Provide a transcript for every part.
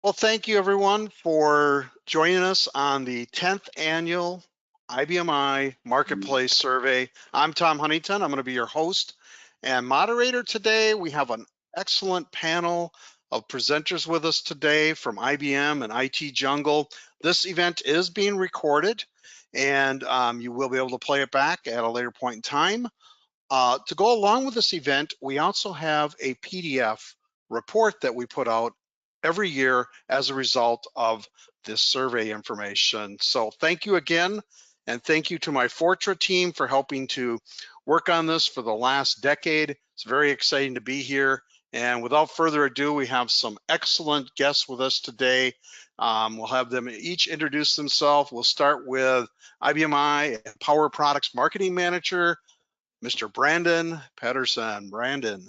Well, thank you everyone for joining us on the 10th annual IBMI Marketplace Survey. I'm Tom Huntington. I'm going to be your host and moderator today. We have an excellent panel of presenters with us today from IBM and IT Jungle. This event is being recorded and you will be able to play it back at a later point in time. To go along with this event, we also have a PDF report that we put out every year as a result of this survey information. So thank you again, and thank you to my Fortra team for helping to work on this for the last decade. It's very exciting to be here. And without further ado, we have some excellent guests with us today. We'll have them each introduce themselves. We'll start with IBMI Power Products Marketing Manager, Mr. Brandon Pedersen. Brandon.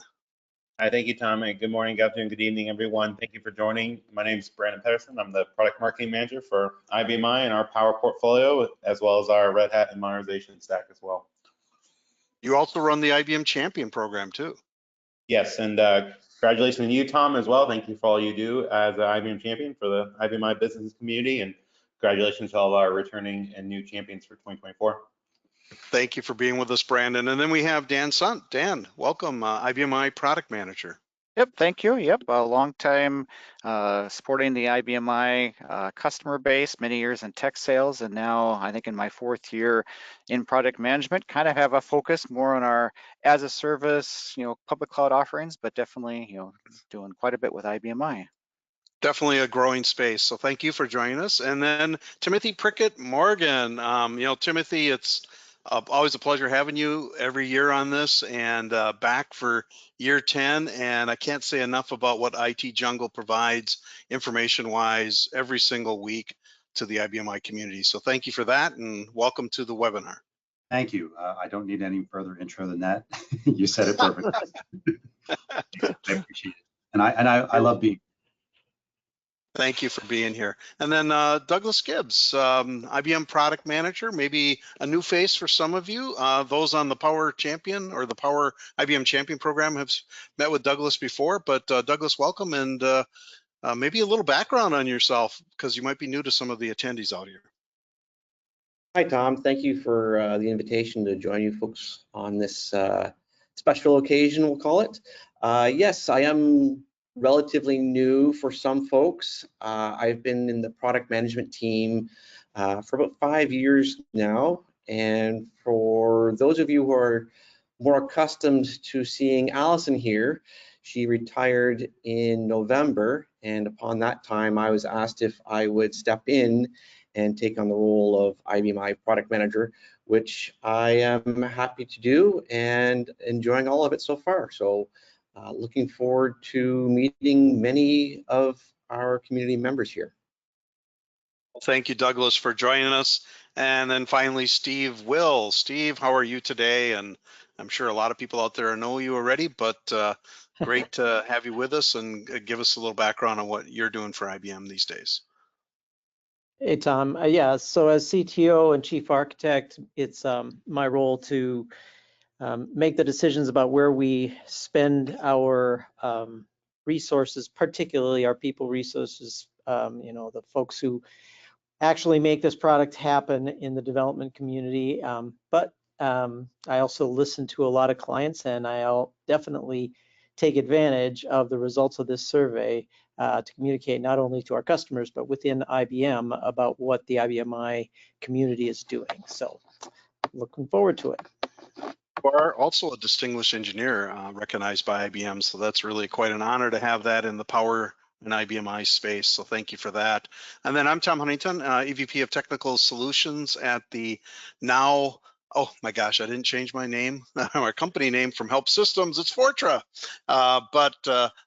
Hi, thank you, Tom, and good morning, good afternoon, good evening, everyone. Thank you for joining. My name is Brandon Pedersen. I'm the Product Marketing Manager for IBMI and our Power portfolio, as well as our Red Hat and modernization stack as well. You also run the IBM Champion program too. Yes, and congratulations to you, Tom, as well. Thank you for all you do as an IBM Champion for the IBMI business community, and congratulations to all of our returning and new champions for 2024. Thank you for being with us, Brandon. And then we have Dan Sunt. Dan, welcome, IBMI Product Manager. Yep, thank you. Yep, a long time supporting the IBMI customer base, many years in tech sales, and now I think in my 4th year in product management, kind of have a focus more on our as a service, public cloud offerings, but definitely, doing quite a bit with IBMI. Definitely a growing space. So thank you for joining us. And then Timothy Prickett Morgan. Timothy, it's always a pleasure having you every year on this, and back for year 10. And I can't say enough about what IT Jungle provides information-wise every single week to the IBMI community. So thank you for that, and welcome to the webinar. Thank you. I don't need any further intro than that. You said it perfectly. I appreciate it, and I love being. Thank you for being here. And then Douglas Gibbs, IBM Product Manager, maybe a new face for some of you. Those on the Power Champion or the Power IBM Champion program have met with Douglas before, but Douglas, welcome, and maybe a little background on yourself, because you might be new to some of the attendees out here. Hi, Tom. Thank you for the invitation to join you folks on this special occasion, we'll call it. Yes, I am relatively new for some folks. I've been in the product management team for about 5 years now. And for those of you who are more accustomed to seeing Allison here, she retired in November. And upon that time, I was asked if I would step in and take on the role of IBMI product manager, which I am happy to do and enjoying all of it so far. So looking forward to meeting many of our community members here. Thank you, Douglas, for joining us. And then finally, Steve Will. Steve, how are you today? And I'm sure a lot of people out there know you already, but great to have you with us and give us a little background on what you're doing for IBM these days. Hey, Tom. Yeah, so as CTO and Chief Architect, it's my role to make the decisions about where we spend our resources, particularly our people resources, the folks who actually make this product happen in the development community. But I also listen to a lot of clients, and I'll definitely take advantage of the results of this survey to communicate not only to our customers, but within IBM about what the IBMI community is doing. So looking forward to it. You are also a distinguished engineer recognized by IBM, so that's really quite an honor to have that in the Power and IBMI space, so thank you for that. And then I'm Tom Huntington, EVP of Technical Solutions at the now, oh my gosh, I didn't change my name, our company name from Help Systems, it's Fortra. But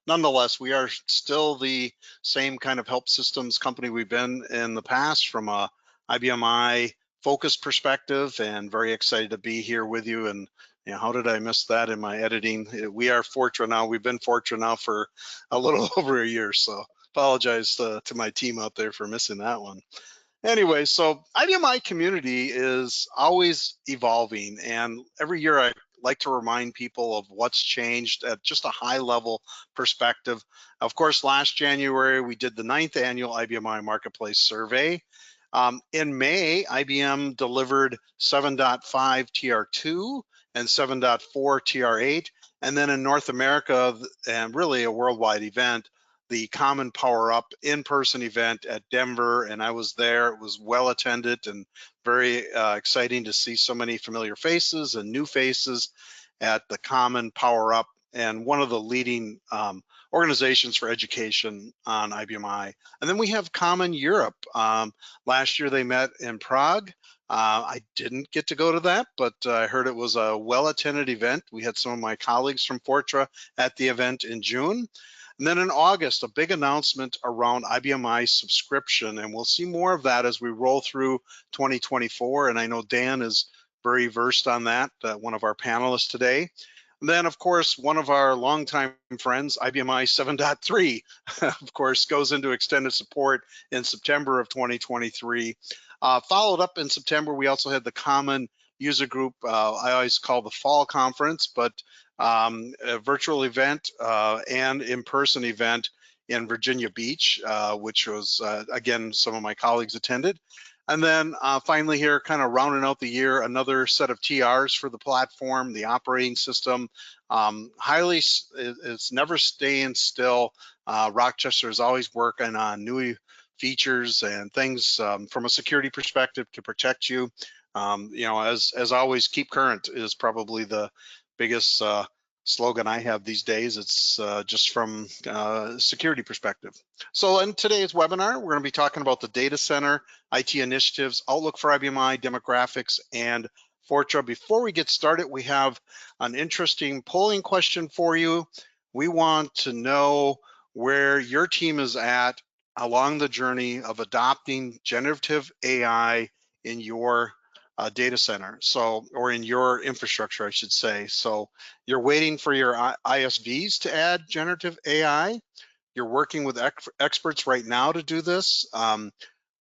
nonetheless, we are still the same kind of Help Systems company we've been in the past from a IBMI focused perspective, and very excited to be here with you. And how did I miss that in my editing? We are Fortra now. We've been Fortra now for a little over a year, so apologize to my team out there for missing that one. Anyway, so IBMI community is always evolving, and every year like to remind people of what's changed at just a high level perspective. Of course, last January, we did the 9th annual IBMI Marketplace Survey. In May, IBM delivered 7.5 TR2 and 7.4 TR8. And then in North America, and really a worldwide event, the Common Power Up in-person event at Denver, and I was there. It was well attended and very exciting to see so many familiar faces and new faces at the Common Power Up, and one of the leading organizations for education on IBMI. And then we have Common Europe. Last year they met in Prague. I didn't get to go to that, but I heard it was a well-attended event. We had some of my colleagues from Fortra at the event in June. And then in August, a big announcement around IBMI subscription, and we'll see more of that as we roll through 2024. And I know Dan is very versed on that, one of our panelists today. And then, of course, one of our longtime friends, IBMI 7.3, of course, goes into extended support in September of 2023. Followed up in September, we also had the Common User Group, I always call the Fall Conference, but a virtual event and in-person event in Virginia Beach, which was, again, some of my colleagues attended. And then finally here, kind of rounding out the year, another set of TRs for the platform, the operating system. It's never staying still. Rochester is always working on new features and things from a security perspective to protect you. As always, keep current is probably the biggest slogan I have these days. It's just from security perspective. So in today's webinar, we're going to be talking about the data center, IT initiatives, outlook for IBMI, demographics, and Fortra. Before we get started, we have an interesting polling question for you. We want to know where your team is at along the journey of adopting generative AI in your data center, or in your infrastructure, I should say. So you're waiting for your ISVs to add generative AI. You're working with experts right now to do this.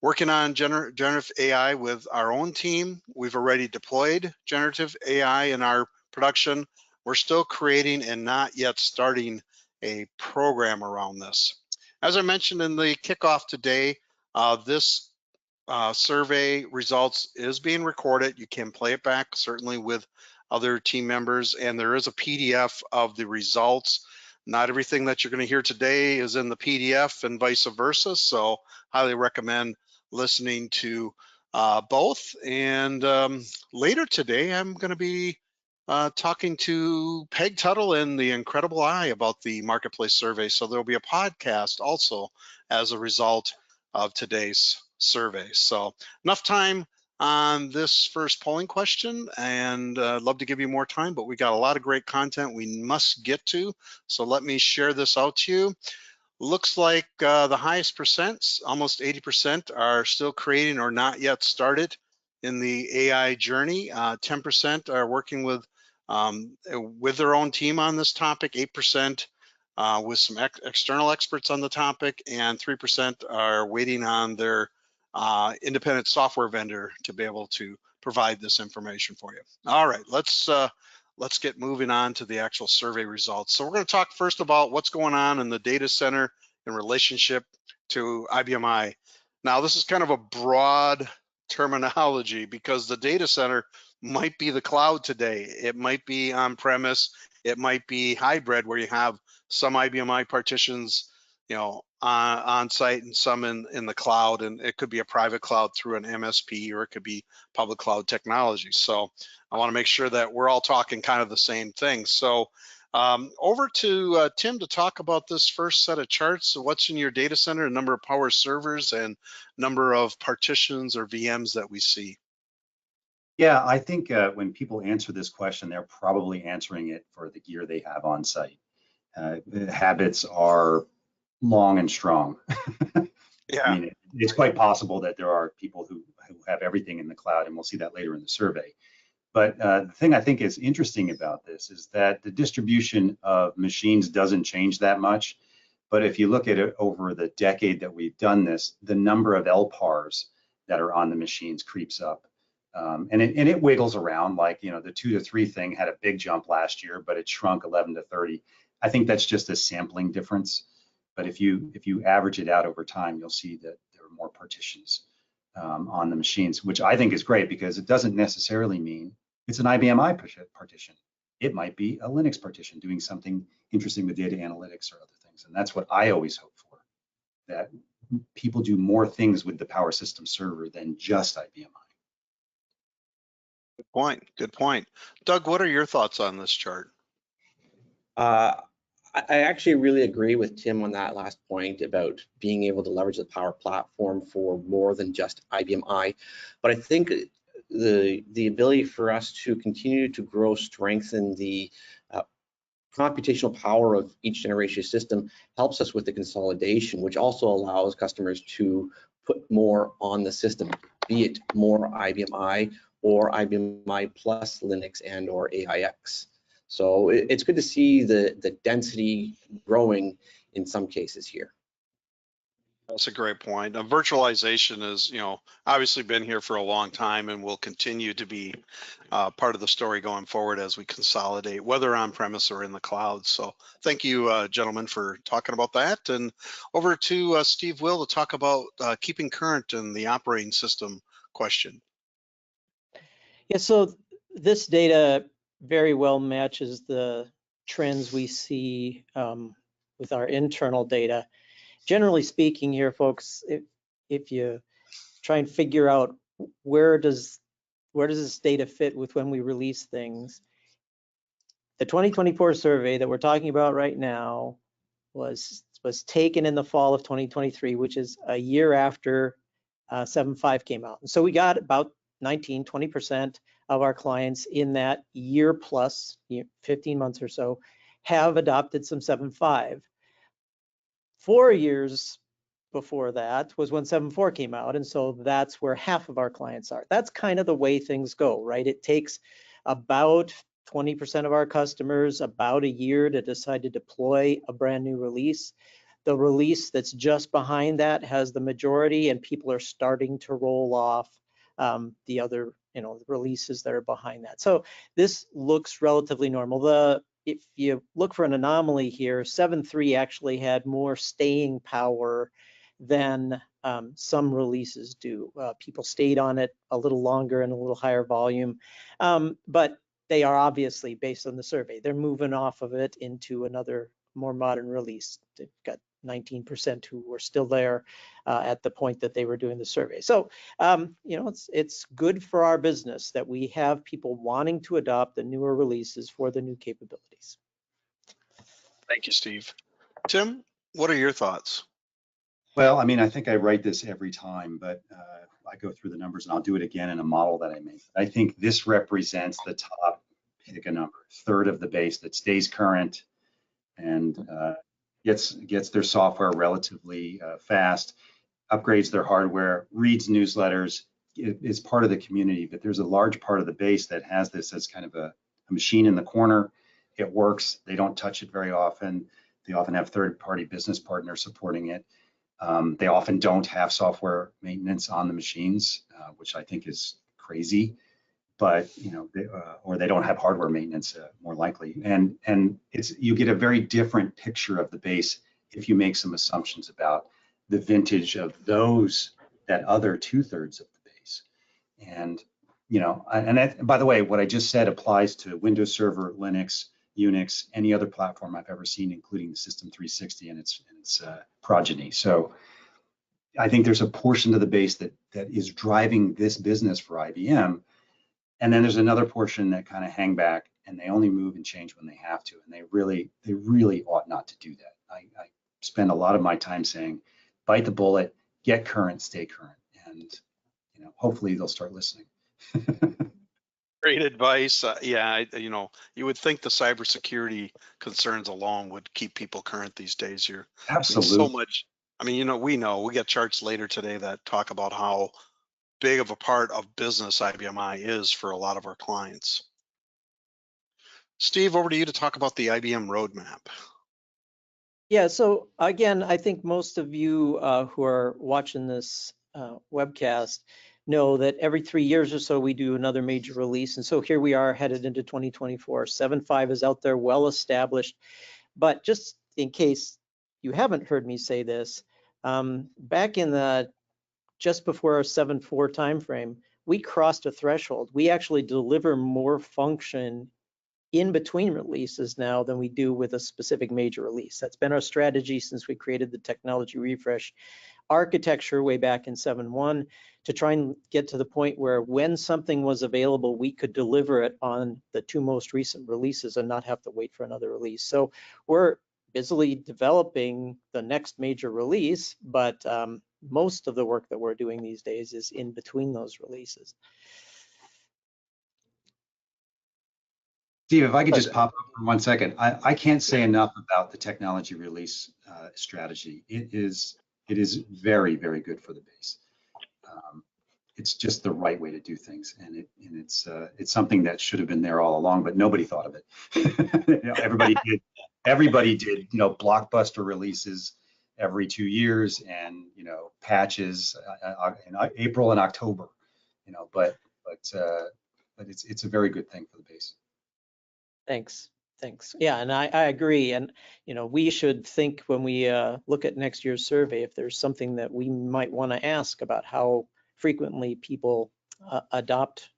Working on generative AI with our own team. We've already deployed generative AI in our production. We're still creating and not yet starting a program around this. As I mentioned in the kickoff today, this survey results is being recorded. You can play it back certainly with other team members, and there is a PDF of the results. Not everything that you're going to hear today is in the PDF and vice versa, so highly recommend listening to both. And later today, I'm going to be talking to Peg Tuttle and the Incredible Eye about the Marketplace Survey, so there'll be a podcast also as a result of today's survey. So enough time on this first polling question, and I'd love to give you more time, but we got a lot of great content we must get to. So let me share this out to you. Looks like the highest percents, almost 80%, are still creating or not yet started in the AI journey. 10% are working with their own team on this topic, 8% with some external experts on the topic, and 3% are waiting on their independent software vendor to be able to provide this information for you. All right, let's get moving on to the actual survey results. So we're going to talk first about what's going on in the data center in relationship to IBMI. Now, this is kind of a broad terminology because the data center might be the cloud today. It might be on-premise. It might be hybrid, where you have some IBMI partitions, on site and some in the cloud, and it could be a private cloud through an MSP, or it could be public cloud technology. So I want to make sure that we're all talking kind of the same thing. So over to Tim to talk about this first set of charts. So what's in your data center, the number of power servers and number of partitions or VMs that we see. Yeah, I think when people answer this question, they're probably answering it for the gear they have on site. The habits are long and strong. Yeah. I mean, it's quite possible that there are people who have everything in the cloud, and we'll see that later in the survey. But the thing I think is interesting about this is that the distribution of machines doesn't change that much. But if you look at it over the decade that we've done this, the number of LPARs that are on the machines creeps up. And it wiggles around, like, you know, the 2 to 3 thing had a big jump last year, but it shrunk 11 to 30. I think that's just a sampling difference. But if you average it out over time, you'll see that there are more partitions on the machines, which I think is great because it doesn't necessarily mean it's an IBM I partition. It might be a Linux partition doing something interesting with data analytics or other things. And that's what I always hope for, that people do more things with the Power System server than just IBM I. Good point. Good point. Doug, what are your thoughts on this chart? I actually really agree with Tim on that last point about being able to leverage the Power Platform for more than just IBM I. But I think the ability for us to continue to grow, strengthen the computational power of each generation system helps us with the consolidation, which also allows customers to put more on the system, be it more IBM I or IBM I plus Linux and or AIX. So it's good to see the density growing in some cases here. That's a great point. Virtualization is, obviously been here for a long time and will continue to be part of the story going forward as we consolidate, whether on premise or in the cloud. So thank you, gentlemen, for talking about that. And over to Steve Will to talk about keeping current and the operating system question. Yeah, so this data very well matches the trends we see with our internal data. Generally speaking here, folks, if you try and figure out where does this data fit with when we release things, the 2024 survey that we're talking about right now was taken in the fall of 2023, which is a year after 7.5 came out. And so we got about 20% of our clients in that year plus, 15 months or so, have adopted some 7.5. 4 years before that was when 7.4 came out, and so that's where half of our clients are. That's kind of the way things go, right? It takes about 20% of our customers about a year to decide to deploy a brand new release. The release that's just behind that has the majority, and people are starting to roll off the other, releases that are behind that. So this looks relatively normal. If you look for an anomaly here, 7.3 actually had more staying power than some releases do. People stayed on it a little longer and a little higher volume, but they are obviously, based on the survey, they're moving off of it into another more modern release. They've got 19% who were still there at the point that they were doing the survey. So, it's good for our business that we have people wanting to adopt the newer releases for the new capabilities. Thank you, Steve. Tim, what are your thoughts? Well, I mean, I think I write this every time, but I go through the numbers and I'll do it again in a model that I make. I think this represents the top, pick a number, third of the base that stays current and gets their software relatively fast, upgrades their hardware, reads newsletters, is part of the community. But there's a large part of the base that has this as kind of a machine in the corner. It works. They don't touch it very often. They often have third-party business partners supporting it. They often don't have software maintenance on the machines, which I think is crazy. But or they don't have hardware maintenance, more likely. And you get a very different picture of the base if you make some assumptions about the vintage of that other 2/3 of the base. And by the way, what I just said applies to Windows Server, Linux, Unix, any other platform I've ever seen, including the System 360 and its progeny. So I think there's a portion of the base that is driving this business for IBM. And then there's another portion that kind of hang back and they only move and change when they have to. And they really ought not to do that. I spend a lot of my time saying, bite the bullet, get current, stay current. And hopefully they'll start listening. Great advice. Yeah, you would think the cybersecurity concerns alone would keep people current these days. Absolutely. So much. I mean, we get charts later today that talk about how big of a part of business IBM I is for a lot of our clients. Steve, over to you to talk about the IBM roadmap. Yeah, so again, I think most of you who are watching this webcast know that every 3 years or so we do another major release. And so here we are headed into 2024. 7.5 is out there, well established. But just in case you haven't heard me say this, back in the just before our 7.4 timeframe, we crossed a threshold. We actually deliver more function in between releases now than we do with a specific major release. That's been our strategy since we created the technology refresh architecture way back in 7.1 to try and get to the point where when something was available, we could deliver it on the 2 most recent releases and not have to wait for another release. So we're busily developing the next major release, but most of the work that we're doing these days is in between those releases. Steve, if I could just pop up for 1 second, I can't say enough about the technology release strategy. It is very, very good for the base. It's just the right way to do things, and it's something that should have been there all along, but nobody thought of it. Everybody did, blockbuster releases every 2 years, and patches in April and October, but it's a very good thing for the base. Thanks. Yeah, and I agree. And, we should think when we look at next year's survey, if there's something that we might want to ask about how frequently people adopt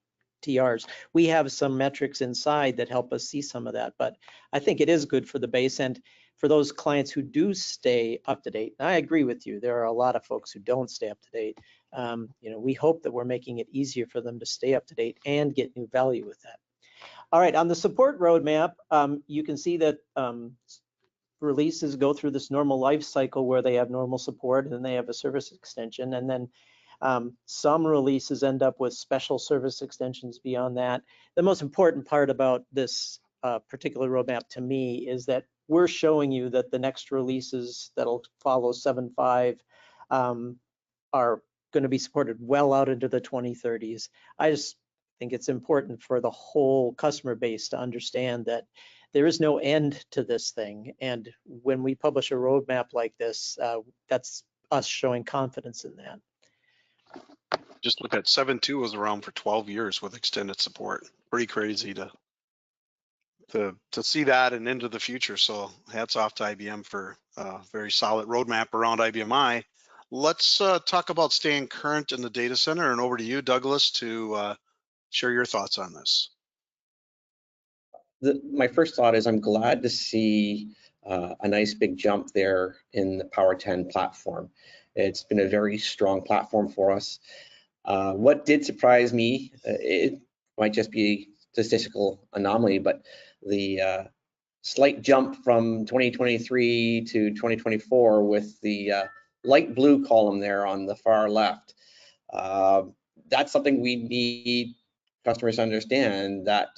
TRs. We have some metrics inside that help us see some of that, but I think it is good for the base. And for those clients who do stay up to date, and I agree with you, there are a lot of folks who don't stay up to date. We hope that we're making it easier for them to stay up to date and get new value with that. All right, on the support roadmap, you can see that releases go through this normal life cycle where they have normal support and then they have a service extension. And then some releases end up with special service extensions beyond that. The most important part about this particular roadmap to me is that we're showing you that the next releases that'll follow 7.5 are going to be supported well out into the 2030s. I just think it's important for the whole customer base to understand that there is no end to this thing. And when we publish a roadmap like this, that's us showing confidence in that. Just look at 7.2 was around for 12 years with extended support. Pretty crazy to see that and into the future. So hats off to IBM for a very solid roadmap around IBMI. Let's talk about staying current in the data center, and over to you, Douglas, to share your thoughts on this. My first thought is I'm glad to see a nice big jump there in the Power 10 platform. It's been a very strong platform for us. What did surprise me, it might just be a statistical anomaly, but the slight jump from 2023 to 2024 with the light blue column there on the far left. That's something we need customers to understand, that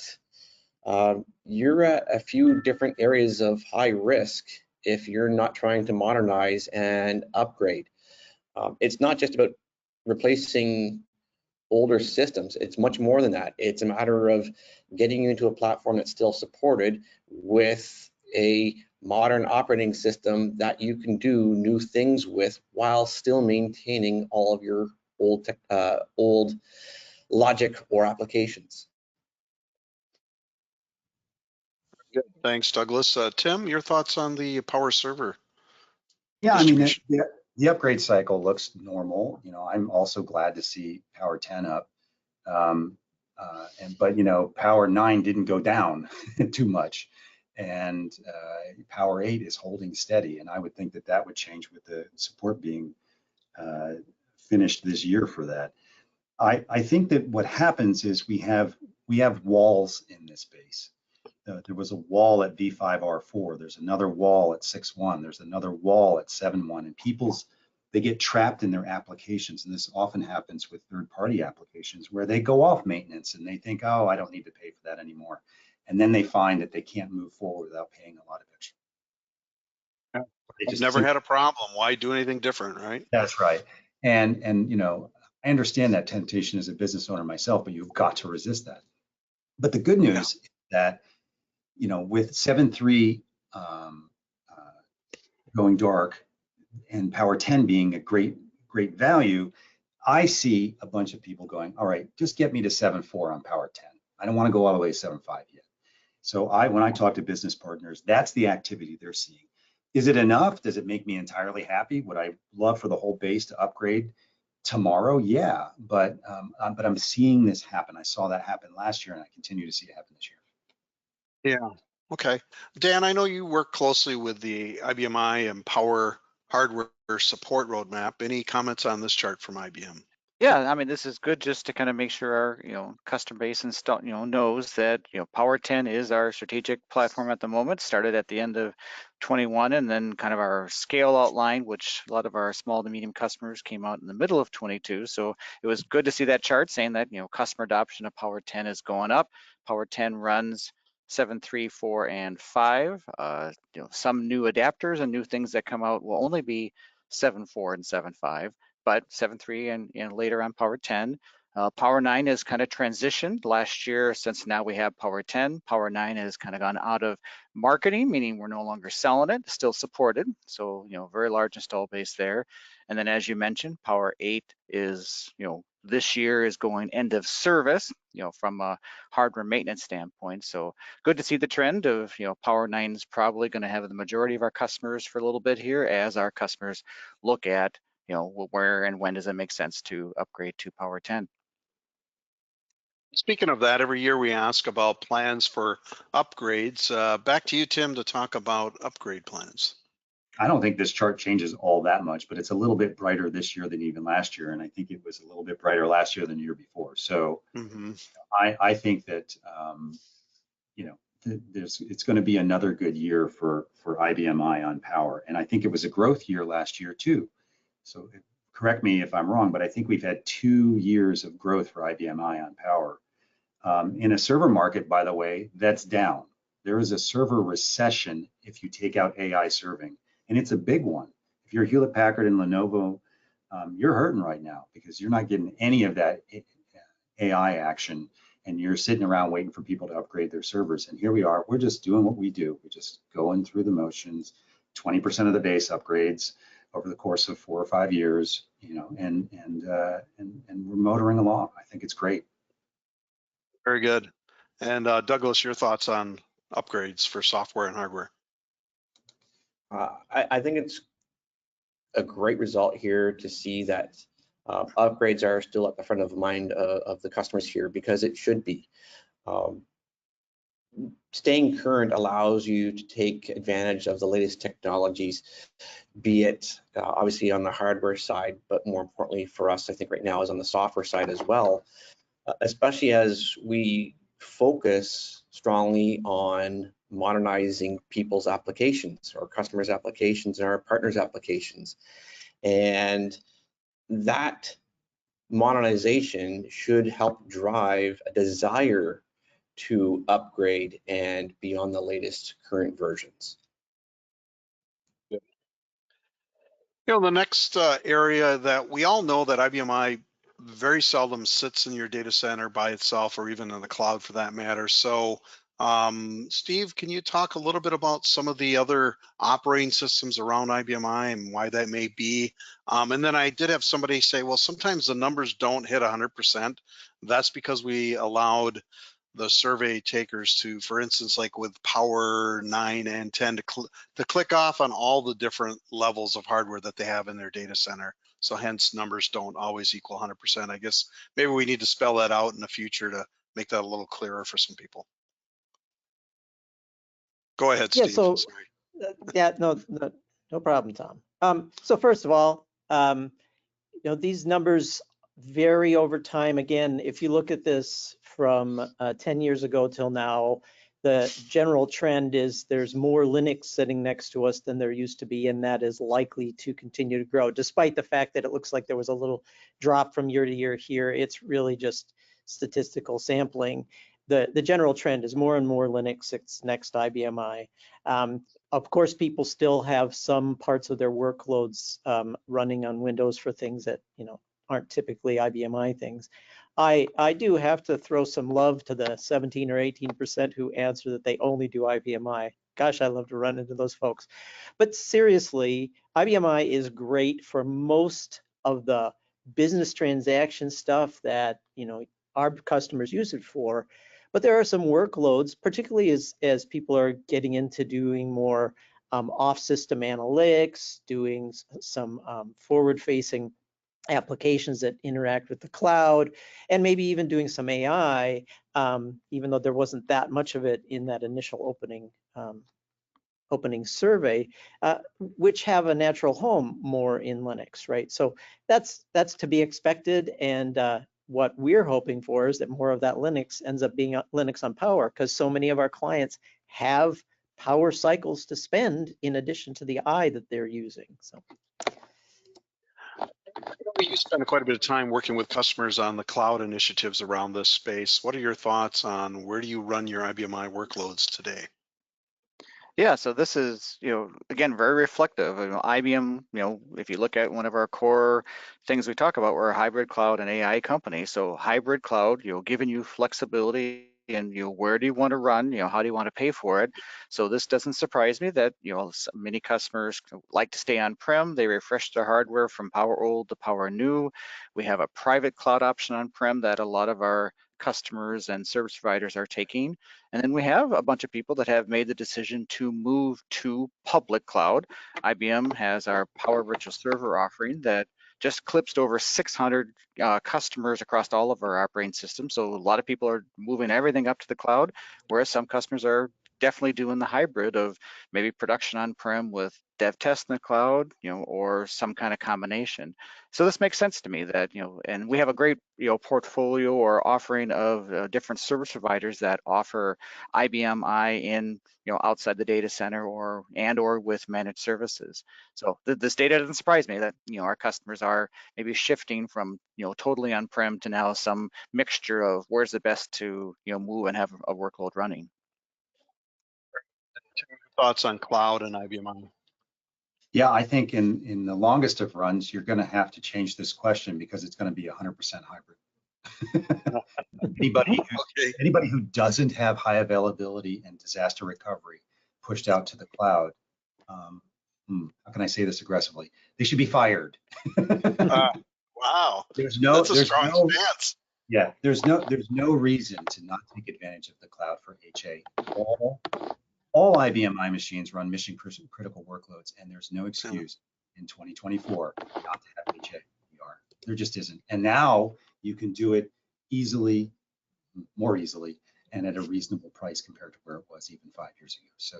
you're at a few different areas of high risk if you're not trying to modernize and upgrade. It's not just about replacing older systems. It's much more than that. It's a matter of getting you into a platform that's still supported with a modern operating system that you can do new things with while still maintaining all of your old logic or applications. Good. Thanks, Douglas. Tim, your thoughts on the power server? Yeah, I mean, the upgrade cycle looks normal. I'm also glad to see Power 10 up. But Power 9 didn't go down too much, and Power 8 is holding steady. And I would think that would change with the support being finished this year for that. I think that what happens is we have walls in this base. There was a wall at V5R4. There's another wall at 6.1. There's another wall at 7.1. And they get trapped in their applications. And this often happens with third-party applications where they go off maintenance and they think, oh, I don't need to pay for that anymore. And then they find that they can't move forward without paying a lot of extra. I've never had a problem. Why do anything different, right? That's right. And I understand that temptation as a business owner myself, but you've got to resist that. But the good news is that with 7.3 going dark and Power 10 being a great value, I see a bunch of people going, all right, just get me to 7.4 on Power 10. I don't want to go all the way to 7.5 yet. So when I talk to business partners, that's the activity they're seeing. Is it enough? Does it make me entirely happy? Would I love for the whole base to upgrade tomorrow? Yeah, but I'm seeing this happen. I saw that happen last year, and I continue to see it happen this year. Yeah. Okay. Dan, I know you work closely with the IBMI and Power hardware support roadmap. Any comments on this chart from IBM? Yeah, I mean, this is good just to kind of make sure our, customer base knows that, Power 10 is our strategic platform at the moment, started at the end of 21, and then kind of our scale outline, which a lot of our small to medium customers came out in the middle of 22. So it was good to see that chart saying that, customer adoption of Power 10 is going up. Power 10 runs 7, 3, 4, and 5. Some new adapters and new things that come out will only be 7.4 and 7.5. But 7.3 and later on Power 10. Power 9 has kind of transitioned last year. Since now we have Power 10, Power 9 has kind of gone out of marketing, meaning we're no longer selling it, still supported. So, very large install base there. And then as you mentioned, Power 8 is, this year is going end of service, from a hardware maintenance standpoint. So good to see the trend of, Power 9 is probably going to have the majority of our customers for a little bit here as our customers look at where and when does it make sense to upgrade to Power 10? Speaking of that, every year we ask about plans for upgrades. Back to you, Tim, to talk about upgrade plans. I don't think this chart changes all that much, but it's a little bit brighter this year than even last year, and I think it was a little bit brighter last year than the year before. So I think that it's going to be another good year for IBMI on power, and I think it was a growth year last year too. So correct me if I'm wrong, but I think we've had 2 years of growth for IBMI on power. In a server market, by the way, that's down. There is a server recession if you take out AI serving, and it's a big one. If you're Hewlett Packard and Lenovo, you're hurting right now because you're not getting any of that AI action, and you're sitting around waiting for people to upgrade their servers. And here we are, we're just doing what we do. We're just going through the motions, 20% of the base upgrades over the course of 4 or 5 years, and we're motoring along. I think it's great. Very good. And Douglas, your thoughts on upgrades for software and hardware? I think it's a great result here to see that upgrades are still at the front of the mind of the customers here, because it should be. Staying current allows you to take advantage of the latest technologies, be it obviously on the hardware side, but more importantly for us, I think right now is on the software side as well, especially as we focus strongly on modernizing people's applications, or customers' applications and our partners' applications. And that modernization should help drive a desire to upgrade and be on the latest current versions. The next area that we all know that IBMI very seldom sits in your data center by itself, or even in the cloud for that matter. So Steve, can you talk a little bit about some of the other operating systems around IBMI and why that may be? And then I did have somebody say, well, sometimes the numbers don't hit 100%. That's because we allowed the survey takers to, for instance, like with Power 9 and 10, to click off on all the different levels of hardware that they have in their data center. So hence numbers don't always equal 100%. I guess maybe we need to spell that out in the future to make that a little clearer for some people. Go ahead, Steve. Yeah, so yeah, no problem, Tom. So first of all, these numbers vary over time. Again, if you look at this from 10 years ago till now, the general trend is there's more Linux sitting next to us than there used to be, and that is likely to continue to grow. Despite the fact that it looks like there was a little drop from year to year here, it's really just statistical sampling. The general trend is more and more Linux sits next to IBMI. Of course, people still have some parts of their workloads running on Windows for things that aren't typically IBMI things. I do have to throw some love to the 17 or 18% who answer that they only do IBMI. Gosh, I love to run into those folks. But seriously, IBMI is great for most of the business transaction stuff that, our customers use it for. But there are some workloads, particularly as people are getting into doing more off-system analytics, doing some forward-facing applications that interact with the cloud, and maybe even doing some AI, even though there wasn't that much of it in that initial opening survey, which have a natural home more in Linux, right? So that's to be expected, and what we're hoping for is that more of that Linux ends up being Linux on Power, because so many of our clients have power cycles to spend in addition to the I that they're using. So You spend quite a bit of time working with customers on the cloud initiatives around this space. What are your thoughts on where do you run your IBMI workloads today? Yeah, so this is, again, very reflective. IBM, if you look at one of our core things we talk about, we're a hybrid cloud and AI company. So hybrid cloud, giving you flexibility and where do you want to run, how do you want to pay for it? So this doesn't surprise me that, many customers like to stay on-prem. They refresh their hardware from Power Old to Power New. We have a private cloud option on-prem that a lot of our customers and service providers are taking. And then we have a bunch of people that have made the decision to move to public cloud. IBM has our Power Virtual Server offering that just clipped over 600 customers across all of our operating systems. So a lot of people are moving everything up to the cloud, whereas some customers are definitely doing the hybrid of maybe production on-prem with dev test in the cloud, or some kind of combination. So this makes sense to me that, and we have a great, portfolio or offering of different service providers that offer IBM I in, outside the data center or with managed services. So this data doesn't surprise me that, our customers are maybe shifting from, totally on-prem to now some mixture of where's the best to, move and have a workload running. Thoughts on cloud and IBMI? Yeah, I think in the longest of runs, you're going to have to change this question because it's going to be 100% hybrid. Anybody who doesn't have high availability and disaster recovery pushed out to the cloud, how can I say this aggressively? They should be fired. Wow, that's a strong stance. Yeah, there's no reason to not take advantage of the cloud for HA. All IBM I machines run mission critical workloads, and there's no excuse in 2024 not to have HA. There just isn't. And now you can do it easily, more easily, and at a reasonable price compared to where it was even 5 years ago. So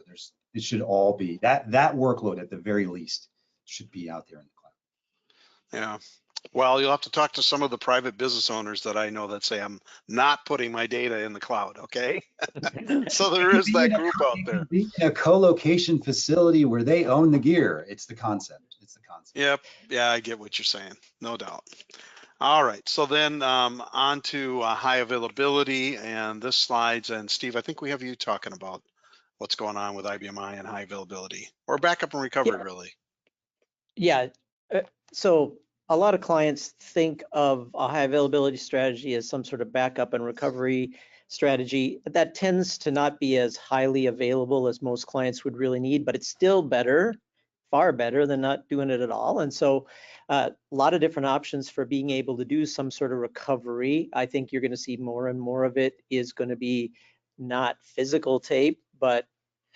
it should all be that workload at the very least should be out there in the cloud. Yeah. Well, you'll have to talk to some of the private business owners that I know that say I'm not putting my data in the cloud. Okay. So there is that group out there. Be in a co-location facility where they own the gear. It's the concept. Yep. Yeah, I get what you're saying. No doubt. All right. So then on to high availability and this slides. And Steve, I think we have you talking about what's going on with IBMI and high availability or backup and recovery, really. Yeah. So a lot of clients think of a high availability strategy as some sort of backup and recovery strategy. That tends to not be as highly available as most clients would really need, but it's still better, far better than not doing it at all. And so a lot of different options for being able to do some sort of recovery. I think you're going to see more and more of it is going to be not physical tape, but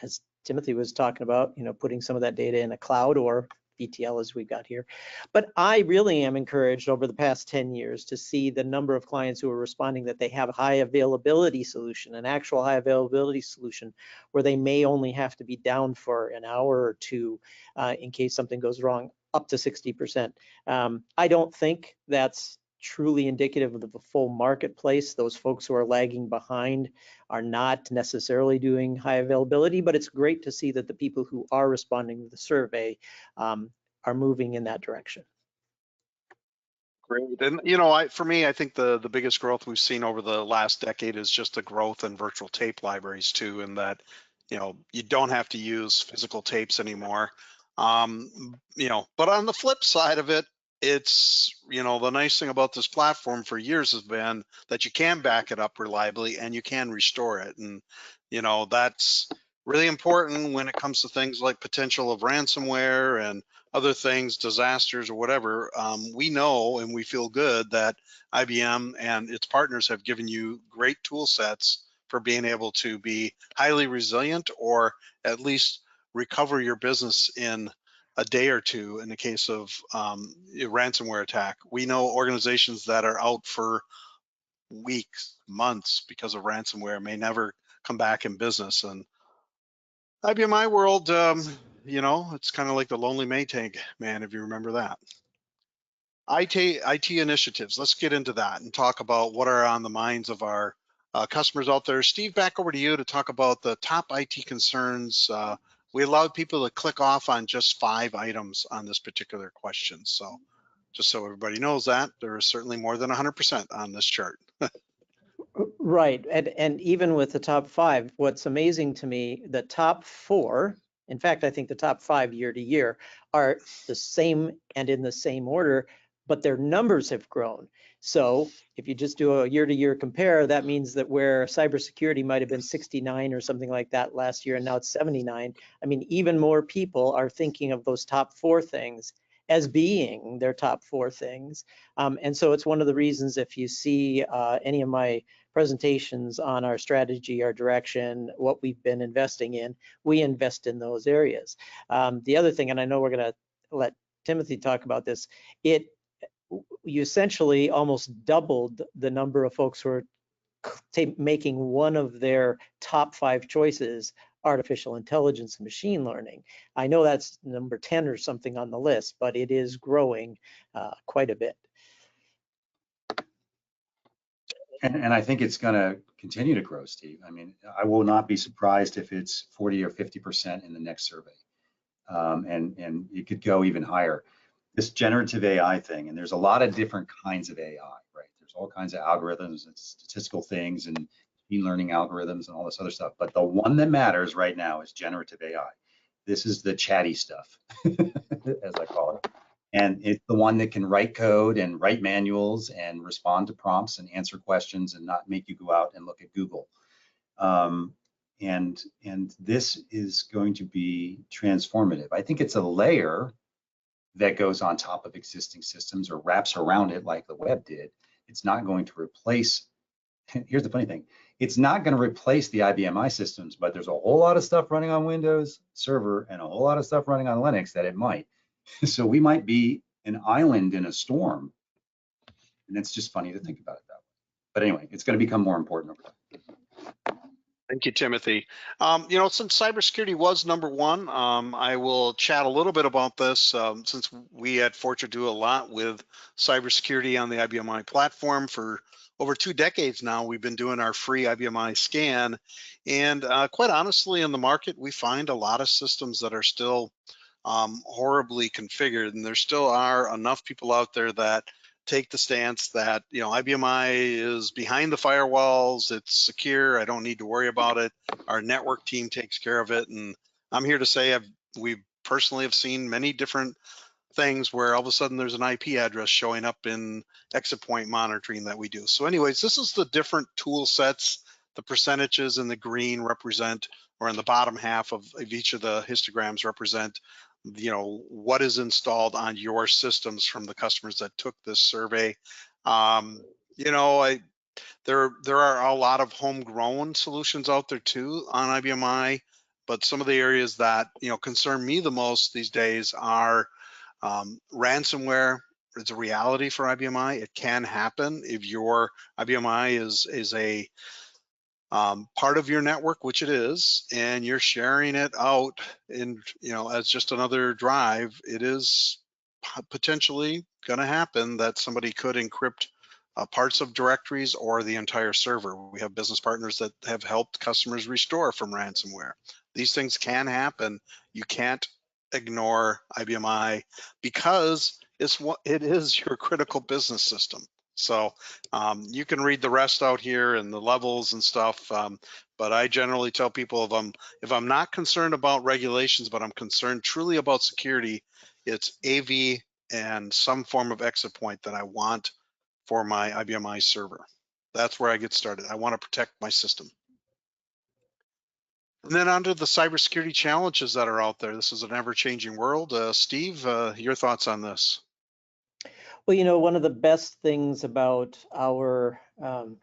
as Timothy was talking about, putting some of that data in a cloud or ETL as we've got here. But I really am encouraged over the past 10 years to see the number of clients who are responding that they have a high availability solution, an actual high availability solution where they may only have to be down for an hour or two in case something goes wrong, up to 60%. I don't think that's truly indicative of the full marketplace. Those folks who are lagging behind are not necessarily doing high availability, but it's great to see that the people who are responding to the survey are moving in that direction. Great. And for me, I think the biggest growth we've seen over the last decade is just the growth in virtual tape libraries too, in that you don't have to use physical tapes anymore. But on the flip side of it, it's the nice thing about this platform for years has been that you can back it up reliably and you can restore it, and that's really important when it comes to things like potential of ransomware and other things, disasters or whatever. We know and we feel good that IBM and its partners have given you great tool sets for being able to be highly resilient, or at least recover your business in a day or two in the case of a ransomware attack. We know organizations that are out for weeks, months because of ransomware may never come back in business. And IBMI world, you know, it's kind of like the Lonely Maytag man, if you remember that. IT initiatives, let's get into that and talk about what are on the minds of our customers out there. Steve, back over to you to talk about the top IT concerns. We allowed people to click off on just 5 items on this particular question. So just so everybody knows that, there is certainly more than 100% on this chart. Right. And even with the top 5, what's amazing to me, the top 4, in fact, I think the top 5 year to year are the same and in the same order, but their numbers have grown. So if you just do a year to year compare, that means that where cybersecurity might have been 69 or something like that last year, and now it's 79. I mean, even more people are thinking of those top 4 things as being their top 4 things. And so it's one of the reasons, if you see any of my presentations on our strategy, our direction, what we've been investing in, we invest in those areas. The other thing, and I know we're going to let Timothy talk about this, you essentially almost doubled the number of folks who are making one of their top 5 choices artificial intelligence and machine learning. I know that's number 10 or something on the list, but it is growing quite a bit. And I think it's going to continue to grow, Steve. I mean, I will not be surprised if it's 40 or 50% in the next survey. And it could go even higher. This generative AI thing, and there's a lot of different kinds of AI, right? There's all kinds of algorithms and statistical things and machine learning algorithms and all this other stuff. But the one that matters right now is generative AI. This is the chatty stuff, as I call it. And it's the one that can write code and write manuals and respond to prompts and answer questions and not make you go out and look at Google. And this is going to be transformative. I think it's a layer that goes on top of existing systems or wraps around it like the web did. It's not going to replace, here's the funny thing, it's not going to replace the IBMI systems, but there's a whole lot of stuff running on Windows Server and a whole lot of stuff running on Linux that it might. So we might be an island in a storm. And it's just funny to think about it that way. But anyway, it's going to become more important over time. Thank you, Timothy. You know, since cybersecurity was number 1, I will chat a little bit about this since we at Fortune do a lot with cybersecurity on the IBMI platform. For over 2 decades now, we've been doing our free IBMI scan. And quite honestly, in the market, we find a lot of systems that are still horribly configured. And there still are enough people out there that take the stance that, you know, IBMI is behind the firewalls, it's secure, I don't need to worry about it. Our network team takes care of it. And I'm here to say we personally have seen many different things where all of a sudden there's an IP address showing up in exit point monitoring that we do. So anyways, this is the different tool sets. The percentages in the green represent, or in the bottom half of each of the histograms represent, you know, what is installed on your systems from the customers that took this survey. You know, there are a lot of homegrown solutions out there too on IBMI, but some of the areas that, you know, concern me the most these days are ransomware. It's a reality for IBMI. It can happen if your IBMI is a part of your network, which it is, and you're sharing it out in, you know, as just another drive. It is potentially going to happen that somebody could encrypt parts of directories or the entire server. We have business partners that have helped customers restore from ransomware. These things can happen. You can't ignore IBMI because it is your critical business system. So you can read the rest out here and the levels and stuff, but I generally tell people if I'm not concerned about regulations, but I'm concerned truly about security, it's AV and some form of exit point that I want for my IBMI server. That's where I get started. I want to protect my system. And then onto the cybersecurity challenges that are out there. This is an ever-changing world. Steve, your thoughts on this? Well, one of the best things about our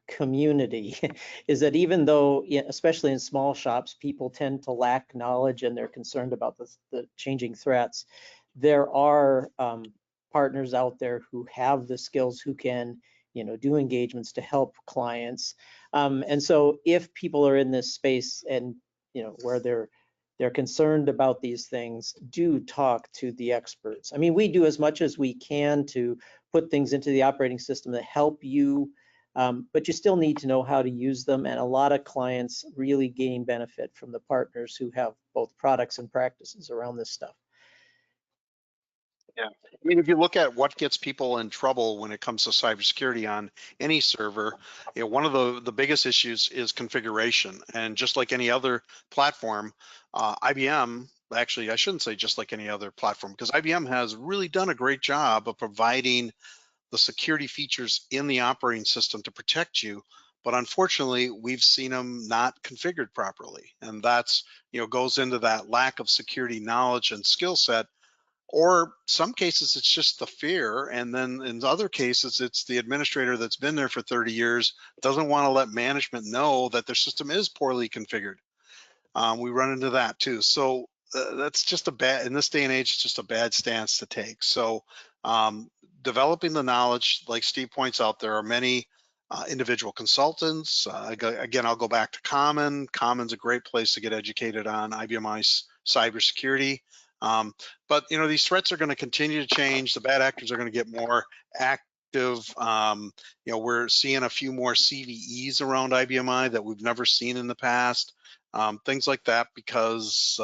community is that even though, especially in small shops, people tend to lack knowledge and they're concerned about the changing threats, there are partners out there who have the skills, who can, do engagements to help clients. And so if people are in this space and, where they're concerned about these things, do talk to the experts. I mean, we do as much as we can to put things into the operating system that help you, but you still need to know how to use them. And a lot of clients really gain benefit from the partners who have both products and practices around this stuff. Yeah. I mean, if you look at what gets people in trouble when it comes to cybersecurity on any server, one of the biggest issues is configuration. And just like any other platform, IBM, actually, I shouldn't say just like any other platform, because IBM has really done a great job of providing the security features in the operating system to protect you. But unfortunately, we've seen them not configured properly. And that's, goes into that lack of security knowledge and skill set. Or some cases, it's just the fear. And then in other cases, it's the administrator that's been there for 30 years, doesn't want to let management know that their system is poorly configured. We run into that too. So that's just in this day and age, it's just a bad stance to take. So developing the knowledge, like Steve points out, there are many individual consultants. Again, I'll go back to Common. Common's a great place to get educated on IBMI's cybersecurity. But these threats are going to continue to change. The bad actors are going to get more active. We're seeing a few more CVEs around IBMI that we've never seen in the past. Things like that, because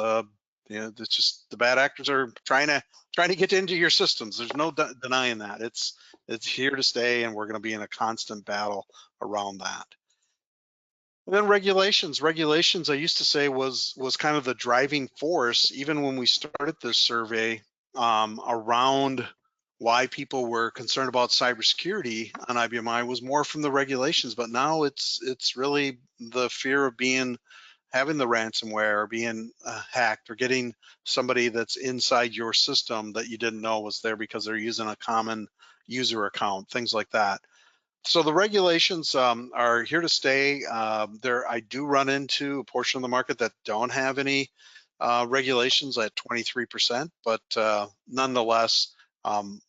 it's just the bad actors are trying to get into your systems. There's no denying that. It's here to stay, and we're going to be in a constant battle around that. And then regulations. Regulations, I used to say, was kind of the driving force, even when we started this survey, around why people were concerned about cybersecurity on IBMI was more from the regulations. But now it's really the fear of having the ransomware or being hacked or getting somebody that's inside your system that you didn't know was there because they're using a common user account, things like that. So the regulations are here to stay. I do run into a portion of the market that don't have any regulations at 23%, but nonetheless,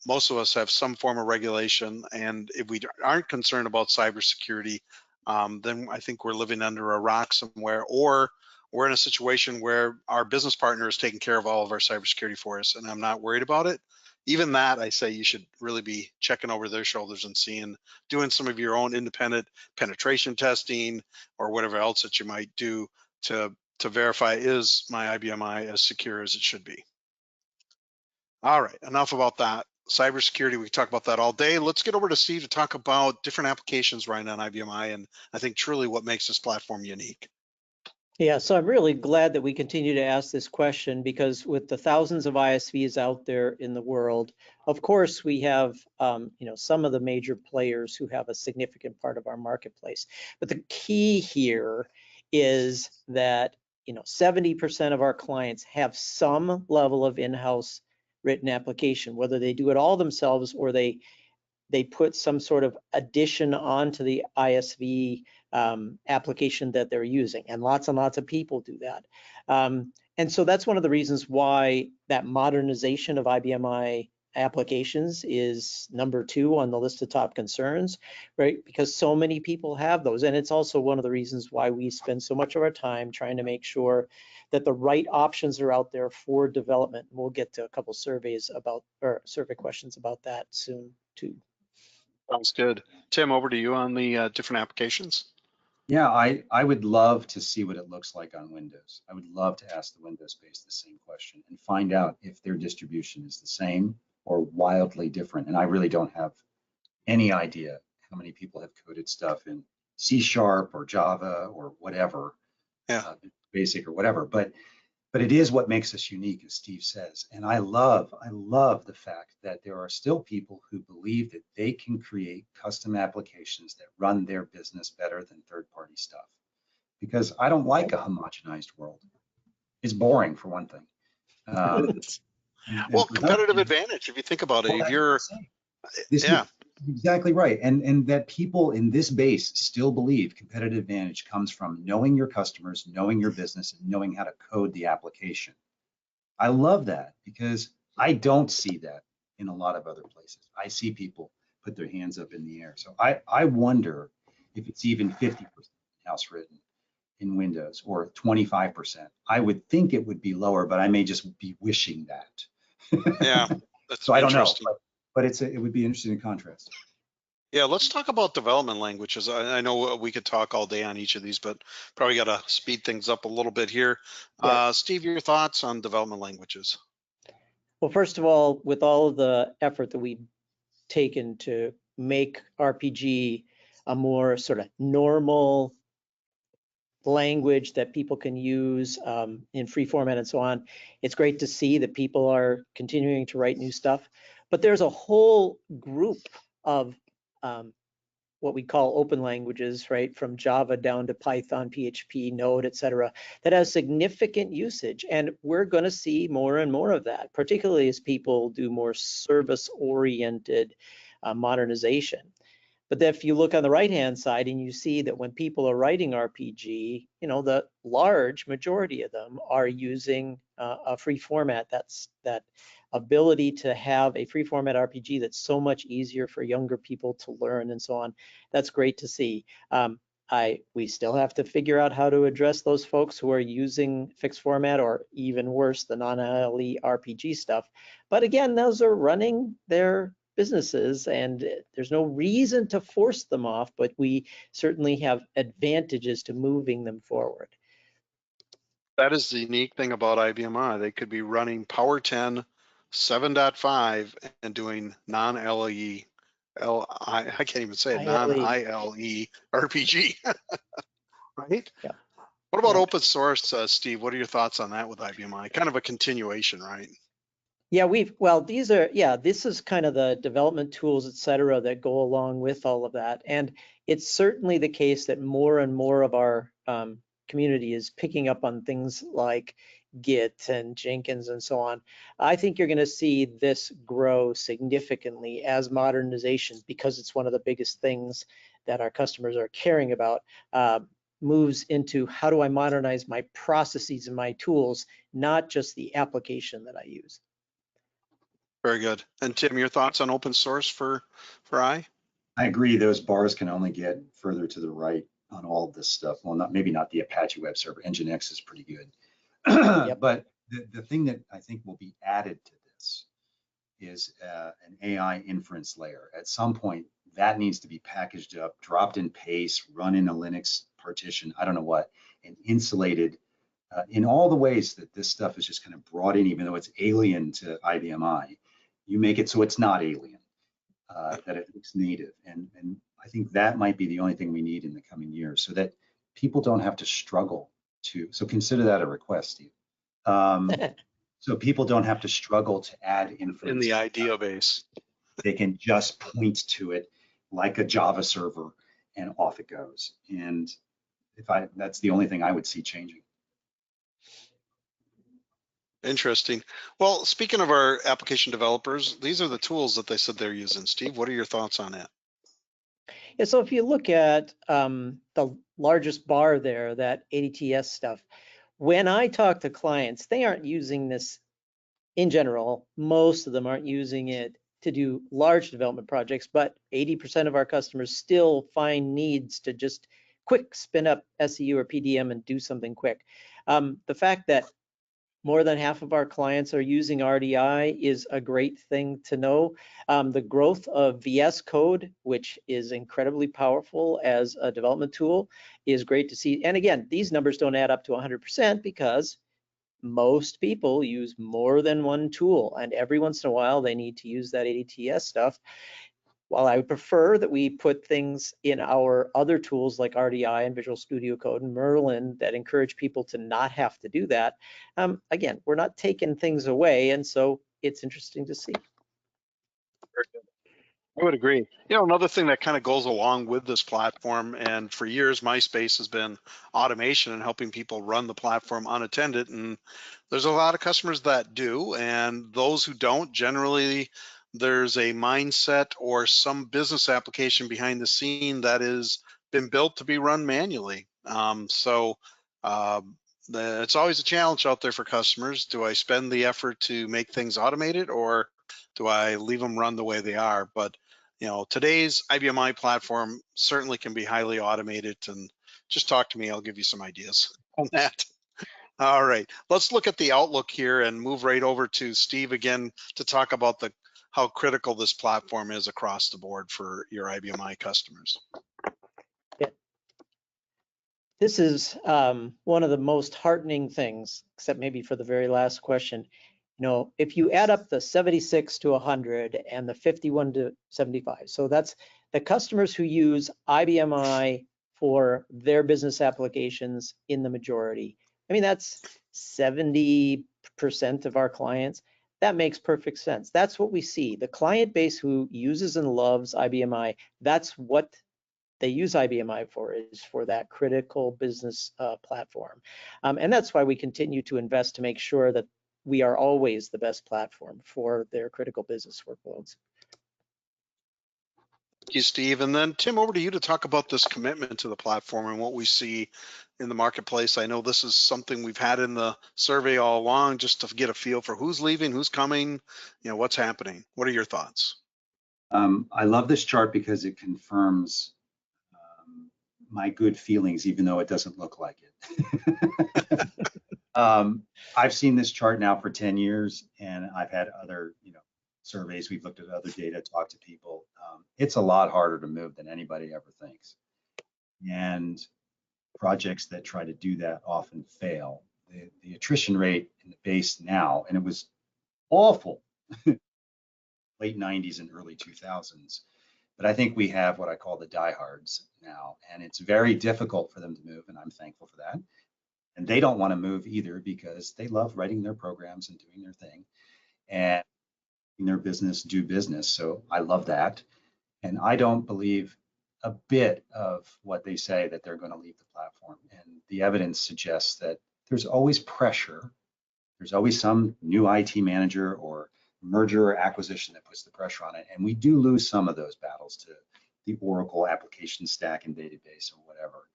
most of us have some form of regulation. And if we aren't concerned about cybersecurity, then I think we're living under a rock somewhere, or we're in a situation where our business partner is taking care of all of our cybersecurity for us, and I'm not worried about it. Even that, I say you should really be checking over their shoulders and doing some of your own independent penetration testing or whatever else that you might do to verify, is my IBMI as secure as it should be. All right, enough about that. Cybersecurity, we can talk about that all day. Let's get over to Steve to talk about different applications running on IBMI, and I think truly what makes this platform unique. Yeah, so I'm really glad that we continue to ask this question, because with the thousands of ISVs out there in the world, of course, we have some of the major players who have a significant part of our marketplace. But the key here is that 70% of our clients have some level of in-house written application, whether they do it all themselves or they put some sort of addition onto the ISV application that they're using, and lots of people do that. And so that's one of the reasons why that modernization of IBMI applications is number 2 on the list of top concerns, right? Because so many people have those. And it's also one of the reasons why we spend so much of our time trying to make sure that the right options are out there for development. We'll get to a couple survey questions about that soon too. Sounds good. Tim, over to you on the different applications. Yeah, I would love to see what it looks like on Windows. I would love to ask the Windows base the same question and find out if their distribution is the same or wildly different. And I really don't have any idea how many people have coded stuff in C# or Java or whatever, basic or whatever. But it is what makes us unique, as Steve says. And I love the fact that there are still people who believe that they can create custom applications that run their business better than third-party stuff. because I don't like a homogenized world. It's boring for one thing. And Well, for another competitive thing, advantage, if you think about it, well, if that's what I'm you're, saying. This yeah, is exactly right. And that people in this base still believe competitive advantage comes from knowing your customers, knowing your business, and knowing how to code the application. I love that because I don't see that in a lot of other places. I see people put their hands up in the air. So I wonder if it's even 50% house written in Windows or 25%. I would think it would be lower, but I may just be wishing yeah, that. that's So I don't know, interesting. but it would be interesting in contrast. Yeah, let's talk about development languages. I know we could talk all day on each of these, but probably got to speed things up a little bit here. Yeah. Steve, your thoughts on development languages? Well, first of all, with all of the effort that we've taken to make RPG a more sort of normal language that people can use in free format and so on, it's great to see that people are continuing to write new stuff. But there's a whole group of what we call open languages, right, from Java down to Python, PHP, Node, et cetera, that has significant usage. And we're going to see more and more of that, particularly as people do more service-oriented modernization. But then if you look on the right-hand side and you see that when people are writing RPG, you know, the large majority of them are using a free format. That's that ability to have a free format RPG that's so much easier for younger people to learn and so on. That's great to see. We still have to figure out how to address those folks who are using fixed format or even worse, the non-ILE RPG stuff. But again, those are running their businesses and there's no reason to force them off, but we certainly have advantages to moving them forward. That is the unique thing about IBM. They could be running Power 10 7.5 and doing non-LE, I can't even say it, ILE. non-ILE RPG, right? Yeah. What about Yeah. open source, Steve? What are your thoughts on that with IBM? Kind of a continuation, right? Yeah, this is kind of the development tools, et cetera, that go along with all of that. And it's certainly the case that more and more of our community is picking up on things like Git and Jenkins and so on. I think you're going to see this grow significantly as modernization, because it's one of the biggest things that our customers are caring about, moves into how do I modernize my processes and my tools, not just the application that I use. Very good. And Tim, your thoughts on open source for I? I agree. Those bars can only get further to the right on all of this stuff. Well, maybe not the Apache web server. Nginx is pretty good. Yep. But the thing that I think will be added to this is an AI inference layer. At some point, that needs to be packaged up, dropped in paste, run in a Linux partition, I don't know what, and insulated in all the ways that this stuff is just kind of brought in, even though it's alien to IBM. You make it so it's not alien, that it looks native. And I think that might be the only thing we need in the coming years, so that people don't have to struggle to, so consider that a request, Steve. So people don't have to struggle to add inference. In the idea base. They can just point to it like a Java server and off it goes. And that's the only thing I would see changing. Interesting. Well, speaking of our application developers, these are the tools that they said they're using. Steve, what are your thoughts on that? Yeah, so if you look at the largest bar there, that ADTS stuff, when I talk to clients, they aren't using this in general. Most of them aren't using it to do large development projects, but 80% of our customers still find needs to just quick spin up SEU or PDM and do something quick. The fact that more than half of our clients are using RDI is a great thing to know. The growth of VS Code, which is incredibly powerful as a development tool, is great to see. And again, these numbers don't add up to 100% because most people use more than one tool, and every once in a while they need to use that ADTS stuff. While I would prefer that we put things in our other tools like RDI and Visual Studio Code and Merlin that encourage people to not have to do that, again, we're not taking things away, and so it's interesting to see. I would agree. Another thing that kind of goes along with this platform, and for years, MySpace has been automation and helping people run the platform unattended. And there's a lot of customers that do, and those who don't, generally, there's a mindset or some business application behind the scene that has been built to be run manually. It's always a challenge out there for customers. Do I spend the effort to make things automated, or do I leave them run the way they are? But today's IBMI platform certainly can be highly automated, and just talk to me. I'll give you some ideas on that. All right, let's look at the outlook here and move right over to Steve again to talk about how critical this platform is across the board for your IBMI customers. This is one of the most heartening things, except maybe for the very last question. If you add up the 76 to 100 and the 51 to 75, so that's the customers who use IBMI for their business applications in the majority. I mean, that's 70% of our clients. That makes perfect sense. That's what we see. The client base who uses and loves IBMI, that's what they use IBMI for, is for that critical business platform. And that's why we continue to invest to make sure that we are always the best platform for their critical business workloads. Thank you, Steve. And then Tim, over to you to talk about this commitment to the platform and what we see in the marketplace. I know this is something we've had in the survey all along, just to get a feel for who's leaving, who's coming, what's happening. What are your thoughts? I love this chart because it confirms my good feelings, even though it doesn't look like it. I've seen this chart now for 10 years, and I've had other, surveys. We've looked at other data, talked to people. It's a lot harder to move than anybody ever thinks. And projects that try to do that often fail. The attrition rate in the base now, and it was awful late 90s and early 2000s. But I think we have what I call the diehards now, and it's very difficult for them to move, and I'm thankful for that. And they don't want to move either because they love writing their programs and doing their thing and in their business, do business. So I love that. And I don't believe a bit of what they say that they're going to leave the platform. And the evidence suggests that there's always pressure. There's always some new IT manager or merger or acquisition that puts the pressure on it. And we do lose some of those battles to the Oracle application stack and database or whatever.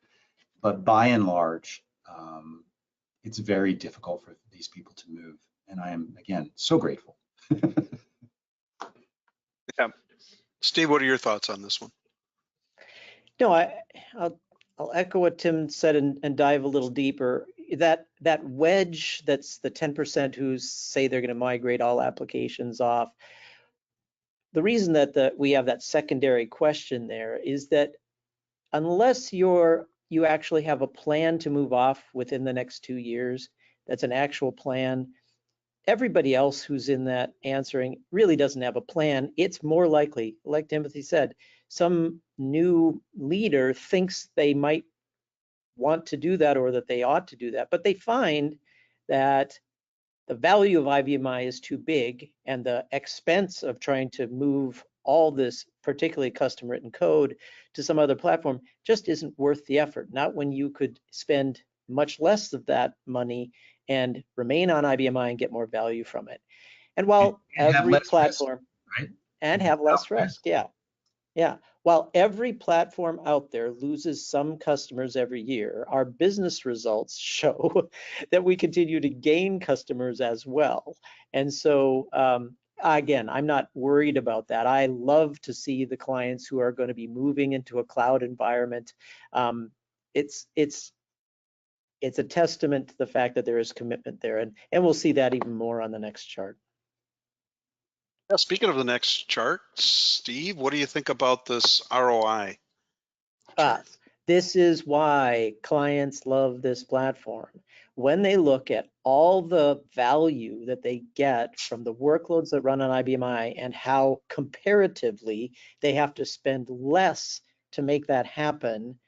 But by and large, it's very difficult for these people to move. And I am, again, so grateful. Yeah. Steve, what are your thoughts on this one? No, I'll echo what Tim said and dive a little deeper. That wedge, that's the 10% who say they're going to migrate all applications off. The reason that we have that secondary question there is that unless you actually have a plan to move off within the next 2 years, that's an actual plan. Everybody else who's in that answering really doesn't have a plan. It's more likely, like Timothy said, some new leader thinks they might want to do that or that they ought to do that, but they find that the value of IBMI is too big and the expense of trying to move all this, particularly custom written code, to some other platform just isn't worth the effort. Not when you could spend much less of that money and remain on IBMI and get more value from it. And while every platform, right? And have less risk, yeah. While every platform out there loses some customers every year, our business results show that we continue to gain customers as well. And so, again, I'm not worried about that. I love to see the clients who are going to be moving into a cloud environment. It's a testament to the fact that there is commitment there, and we'll see that even more on the next chart. Yeah, speaking of the next chart, Steve, what do you think about this ROI chart? This is why clients love this platform. When they look at all the value that they get from the workloads that run on IBMI and how comparatively they have to spend less to make that happen,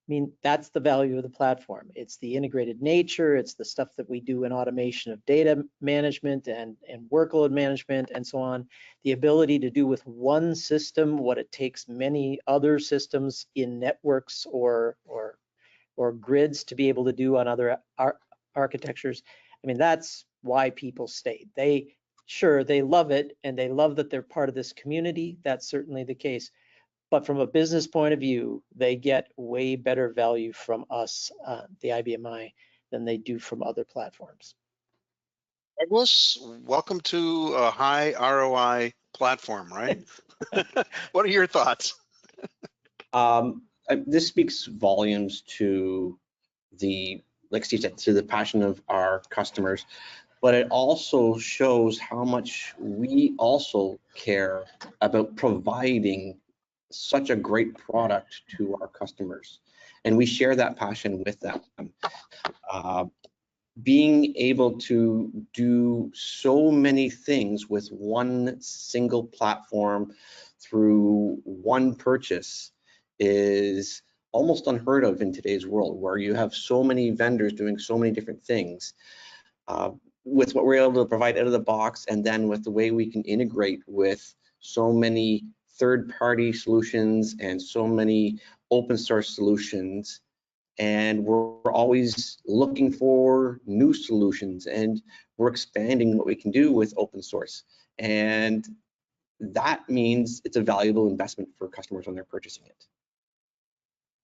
mean, that's the value of the platform. It's the integrated nature, it's the stuff that we do in automation of data management and workload management and so on. The ability to do with one system what it takes many other systems in networks or grids to be able to do on other architectures. I mean, that's why people stayed. They love it and they love that they're part of this community. That's certainly the case. But from a business point of view, they get way better value from us, the IBMI, than they do from other platforms. Douglas, welcome to a high ROI platform, right? What are your thoughts? This speaks volumes to the, like Steve said, to the passion of our customers, but it also shows how much we also care about providing such a great product to our customers. And we share that passion with them. Being able to do so many things with one single platform through one purchase is almost unheard of in today's world, where you have so many vendors doing so many different things. With what we're able to provide out of the box, and then with the way we can integrate with so many third-party solutions and so many open source solutions, and we're always looking for new solutions, and we're expanding what we can do with open source. And that means it's a valuable investment for customers when they're purchasing it.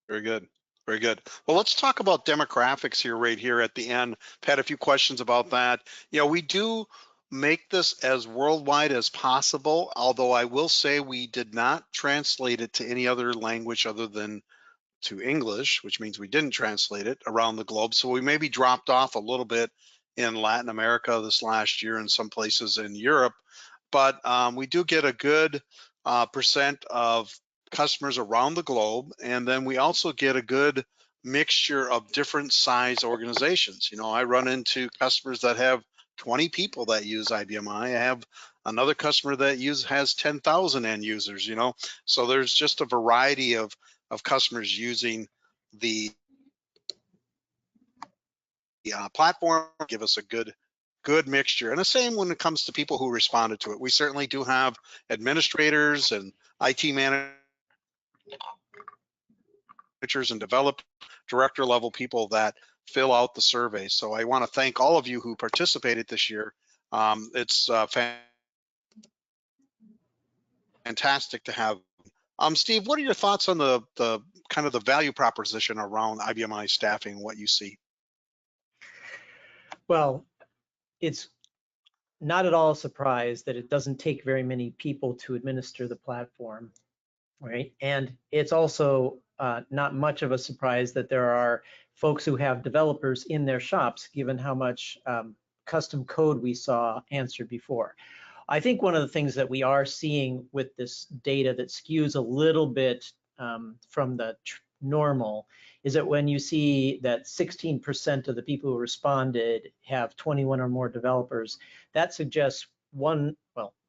Very good. Very good. Well, let's talk about demographics here, right here at the end. I've had a few questions about that. You know, we do make this as worldwide as possible, although I will say we did not translate it to any other language other than to English, which means we didn't translate it around the globe. So we maybe dropped off a little bit in Latin America this last year and some places in Europe, but we do get a good percent of customers around the globe. And then we also get a good mixture of different size organizations. You know, I run into customers that have 20 people that use IBMI. I have another customer that has 10,000 end users, you know, so there's just a variety of customers using the platform, give us a good mixture. And the same when it comes to people who responded to it. We certainly do have administrators and IT managers and develop director level people that fill out the survey. So I want to thank all of you who participated this year. It's fantastic to have. Steve, what are your thoughts on the kind of the value proposition around IBMI staffing, what you see? Well, it's not at all a surprise that it doesn't take very many people to administer the platform, right? And it's also not much of a surprise that there are folks who have developers in their shops, given how much custom code we saw answered before. I think one of the things that we are seeing with this data that skews a little bit from the normal is that when you see that 16% of the people who responded have 21 or more developers, that suggests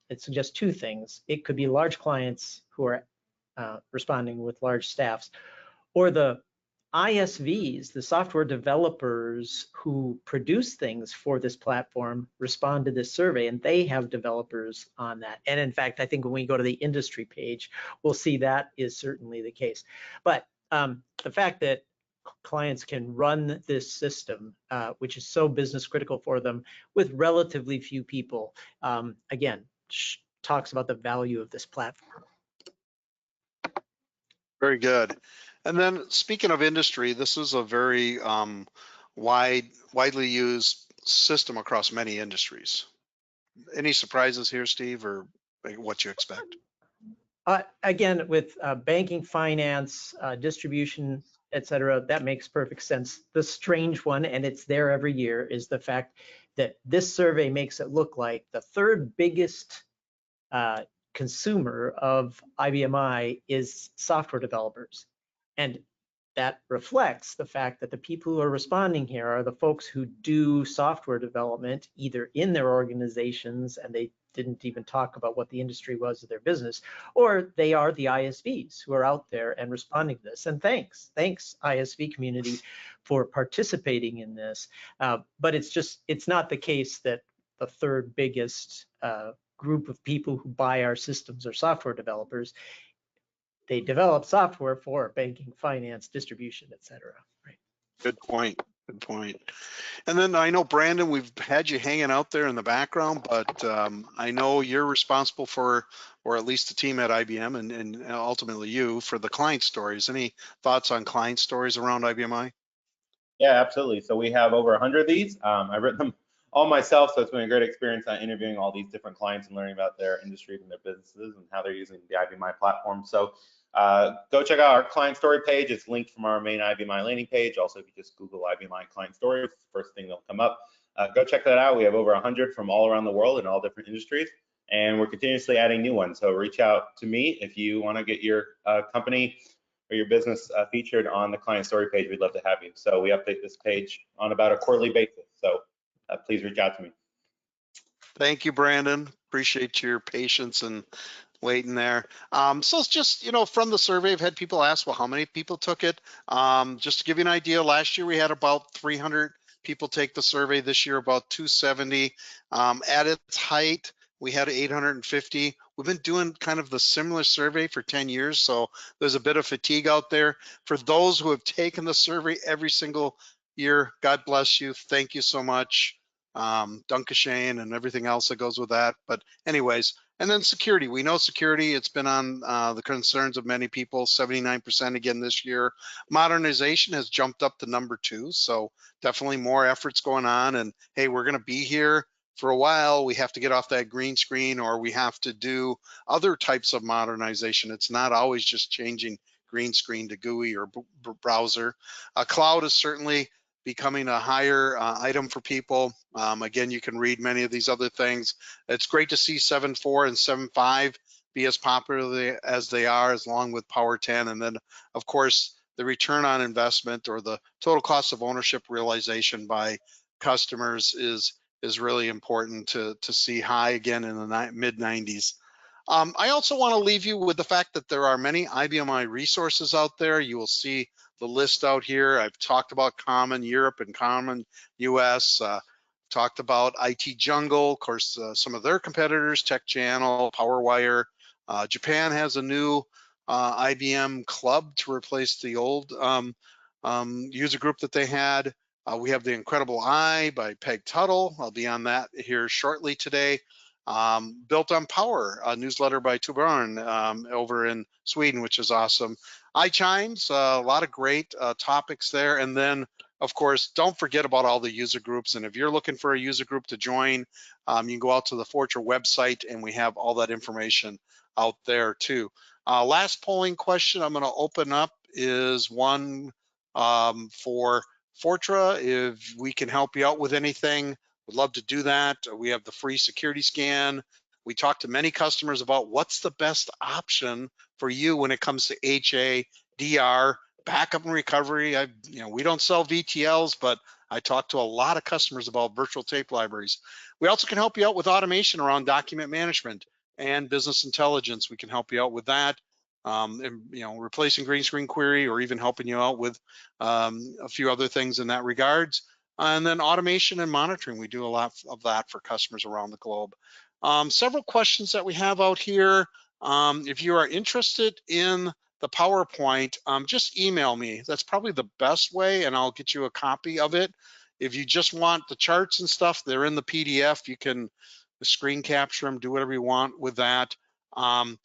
it suggests two things. It could be large clients who are responding with large staffs, or the ISVs, the software developers who produce things for this platform, respond to this survey, and they have developers on that. And in fact, I think when we go to the industry page, we'll see that is certainly the case. But the fact that clients can run this system, which is so business critical for them, with relatively few people, again, talks about the value of this platform. Very good. And then speaking of industry, this is a very widely used system across many industries. Any surprises here, Steve, or what you expect? Again, with banking, finance, distribution, et cetera, that makes perfect sense. The strange one, and it's there every year, is the fact that this survey makes it look like the third biggest consumer of IBMI is software developers. And that reflects the fact that the people who are responding here are the folks who do software development either in their organizations, and they didn't even talk about what the industry was of their business, or they are the ISVs who are out there and responding to this. And thanks ISV community for participating in this. But it's not the case that the third biggest group of people who buy our systems are software developers. They develop software for banking, finance, distribution, et cetera. Right. Good point. Good point. And then I know, Brandon, we've had you hanging out there in the background, but I know you're responsible for, or at least the team at IBM and ultimately you, for the client stories. Any thoughts on client stories around IBMI? Yeah, absolutely. So we have over 100 of these. I've written them all myself, so it's been a great experience interviewing all these different clients and learning about their industries and their businesses and how they're using the IBMI platform. So go check out our client story page. It's linked from our main IBMI landing page. Also, if you just Google IBMI client stories, it's the first thing that'll come up. Go check that out. We have over 100 from all around the world in all different industries, and we're continuously adding new ones. So reach out to me if you want to get your company or your business featured on the client story page. We'd love to have you. So we update this page on about a quarterly basis. So please reach out to me. Thank you, Brandon. Appreciate your patience and waiting there. So it's just, from the survey, I've had people ask, well, how many people took it? Just to give you an idea, last year we had about 300 people take the survey. This year, about 270. At its height, we had 850. We've been doing kind of the similar survey for 10 years, so there's a bit of fatigue out there. For those who have taken the survey every single year, God bless you. Thank you so much. Dunkashane and everything else that goes with that. But anyways, and then security. We know security, it's been on the concerns of many people, 79% again this year. Modernization has jumped up to number 2, so definitely more efforts going on. And hey, we're gonna be here for a while. We have to get off that green screen, or we have to do other types of modernization. It's not always just changing green screen to GUI or browser. Cloud is certainly becoming a higher item for people. Again, you can read many of these other things. It's great to see 7.4 and 7.5 be as popular as they are, along with Power 10. And then, of course, the return on investment, or the total cost of ownership realization by customers, is really important to see high again in the mid 90s. I also want to leave you with the fact that there are many IBMI resources out there. You will see the list out here. I've talked about Common Europe and Common US, talked about IT Jungle, of course, some of their competitors, Tech Channel, PowerWire. Japan has a new IBM club to replace the old user group that they had. We have The Incredible Eye by Peg Tuttle. I'll be on that here shortly today. Built on Power, a newsletter by Torbjörn over in Sweden, which is awesome. iChimes, a lot of great topics there. And then, of course, don't forget about all the user groups. And if you're looking for a user group to join, you can go out to the Fortra website, and we have all that information out there too. Last polling question I'm going to open up is one for Fortra. If we can help you out with anything, would love to do that. We have the free security scan. We talked to many customers about what's the best option for you when it comes to HA, DR, backup and recovery. We don't sell VTLs, but I talked to a lot of customers about virtual tape libraries. We also can help you out with automation around document management and business intelligence. We can help you out with that. And, replacing green screen query, or even helping you out with a few other things in that regards. And then automation and monitoring, we do a lot of that for customers around the globe. Several questions that we have out here. If you are interested in the PowerPoint, just email me. That's probably the best way, and I'll get you a copy of it. If you just want the charts and stuff, they're in the PDF. You can screen capture them, do whatever you want with that. One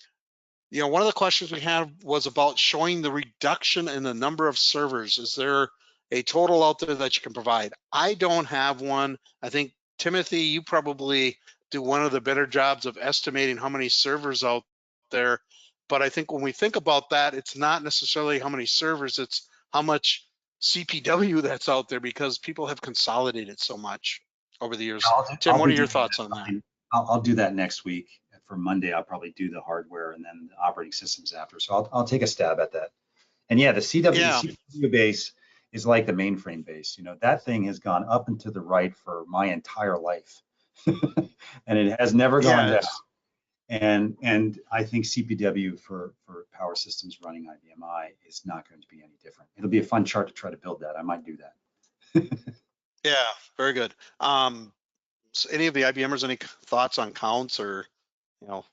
of the questions we had was about showing the reduction in the number of servers. Is there a total out there that you can provide? I don't have one. I think, Timothy, you probably do one of the better jobs of estimating how many servers out there. But I think when we think about that, it's not necessarily how many servers, it's how much CPW that's out there, because people have consolidated so much over the years. Tim, what are your thoughts on that? I'll do that next week. For Monday, I'll probably do the hardware and then the operating systems after. So I'll take a stab at that. And yeah, the Yeah. CPU base is like the mainframe base. You know, that thing has gone up and to the right for my entire life. And it has never gone down. Yes. And I think CPW for power systems running IBMI is not going to be any different. It'll be a fun chart to try to build that. I might do that. Yeah. Very good. So any of the IBMers, any thoughts on counts or, you know?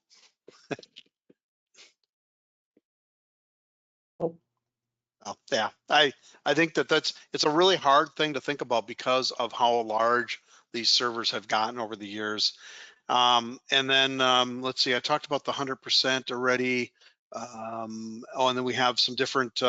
Yeah, I think it's a really hard thing to think about because of how large these servers have gotten over the years. And then let's see, I talked about the 100% already. Oh, and then we have some different,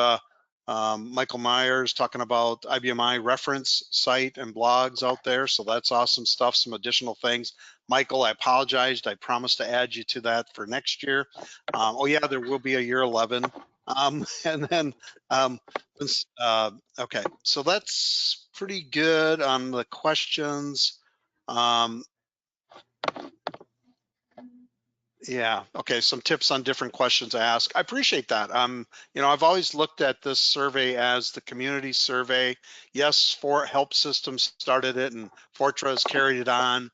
Michael Myers talking about IBMI reference site and blogs out there. So that's awesome stuff, some additional things. Michael, I apologized. I promised to add you to that for next year. Oh yeah, there will be a year 11. And then, okay, so that's pretty good on the questions. Yeah. Okay. Some tips on different questions to ask. I appreciate that. You know, I've always looked at this survey as the community survey. Yes, for Help Systems started it and Fortra has carried it on.